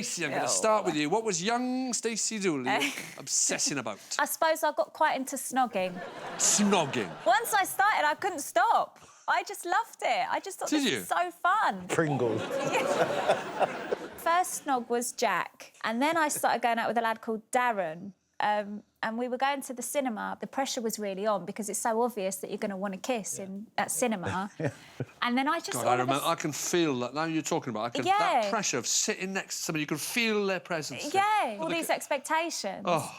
Stacey, I'm going to start with you. What was young Stacey Dooley obsessing about? I suppose I got quite into snogging. Snogging? Once I started, I couldn't stop. I just loved it. I just thought this was so fun. Pringles. First snog was Jack, and then I started going out with a lad called Darren. And we were going to the cinema. The pressure was really on because it's so obvious that you're going to want to kiss at cinema. And then I just... God, I can feel that. Now you're talking about it. That pressure of sitting next to somebody, you can feel their presence. Yeah, all these expectations. Oh.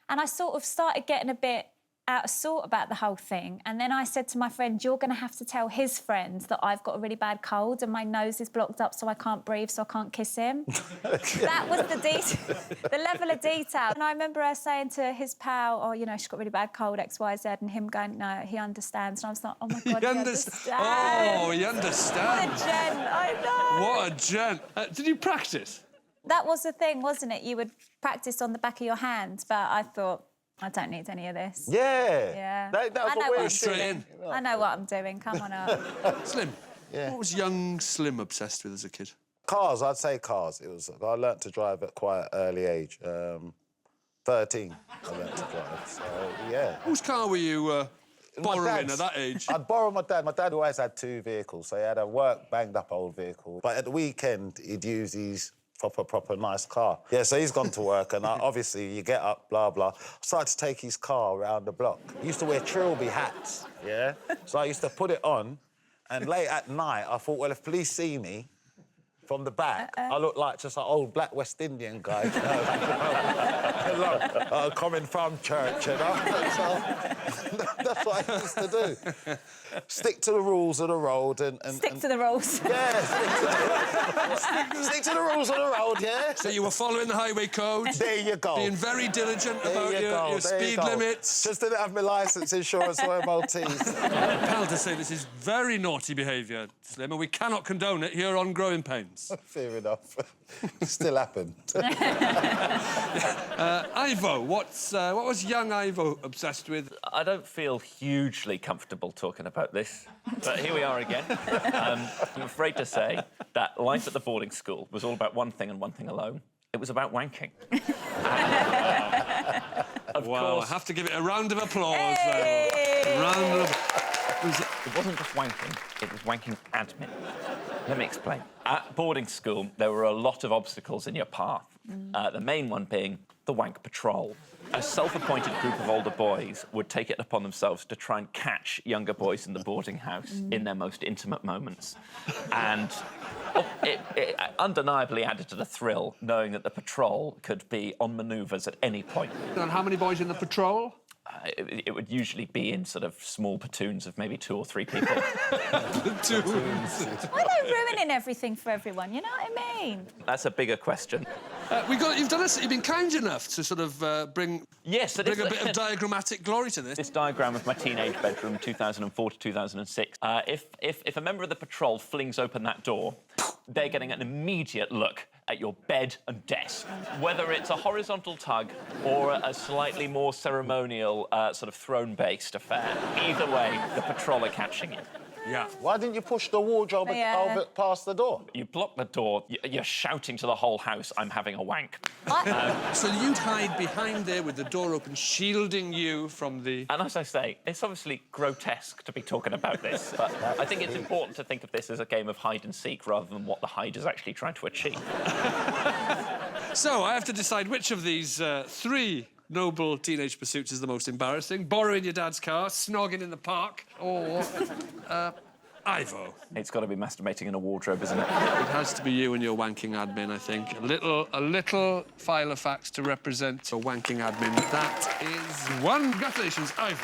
And I sort of started getting a bit out of sort about the whole thing. And then I said to my friend, you're going to have to tell his friend that I've got a really bad cold and my nose is blocked up so I can't breathe, so I can't kiss him. That was the level of detail. And I remember her saying to his pal, oh, you know, she's got a really bad cold, X, Y, Z, and him going, no, he understands. And I was like, oh, my God, he understands. Oh, he understands. What a gent, I know. What a gent. Did you practice? That was the thing, wasn't it? You would practice on the back of your hand, but I thought, I don't need any of this. Yeah. That was I know what what straight in. I know what I'm doing. Come on up. Slim, what was young Slim obsessed with as a kid? Cars, I'd say cars. I learnt to drive at quite an early age. 13, I learnt to drive, so, yeah. Whose car were you borrowing at that age? I'd borrow my dad. My dad always had 2 vehicles, so he had a banged-up old vehicle. But at the weekend, he'd use his proper nice car. Yeah, so he's gone to work, and obviously you get up, blah, blah. I started to take his car around the block. He used to wear trilby hats, yeah? So I used to put it on, and late at night, I thought, well, if police see me from the back, I look like just an old black West Indian guy, you know? Coming from church, you know? So that's what I used to do. Stick to the rules of the road and Stick to the rules. Yeah, stick to the rules of the road, yeah? So you were following the highway code? There you go. Being very diligent about your speed limits. Just didn't have my licence, insurance or MOTs. Pal to say this is very naughty behaviour, Slim, and we cannot condone it here on Growing Pains. Fair enough. Still happened. Ivo, what was young Ivo obsessed with? I don't feel hugely comfortable talking about this, but here we are again. I'm afraid to say that life at the boarding school was all about one thing and one thing alone. It was about wanking. Of course, I have to give it a round of applause. It wasn't just wanking, it was wanking admin. Let me explain. At boarding school, there were a lot of obstacles in your path. The main one being the wank patrol. A self-appointed group of older boys would take it upon themselves to try and catch younger boys in the boarding house in their most intimate moments. And it undeniably added to the thrill, knowing that the patrol could be on manoeuvres at any point. And how many boys in the patrol? It would usually be in sort of small platoons of maybe 2 or 3 people. Platoons. Why are they ruining everything for everyone? You know what I mean? That's a bigger question. You've done this. You've been kind enough to sort of bring a bit of diagrammatic glory to this. This diagram of my teenage bedroom, 2004 to 2006. If a member of the patrol flings open that door, they're getting an immediate look at your bed and desk. Whether it's a horizontal tug or a slightly more ceremonial, sort of throne-based affair, either way, the patrol are catching you. Yeah. Why didn't you push the wardrobe over past the door? You block the door, you're shouting to the whole house, I'm having a wank. So you'd hide behind there with the door open, shielding you from the... And as I say, it's obviously grotesque to be talking about this, but I think it's important to think of this as a game of hide-and-seek rather than what the hide is actually trying to achieve. So I have to decide which of these 3 noble teenage pursuits is the most embarrassing. Borrowing your dad's car, snogging in the park, or Ivo. It's got to be masturbating in a wardrobe, isn't it? It has to be you and your wanking admin, I think. A little file of facts to represent a wanking admin. That is 1. Congratulations, Ivo.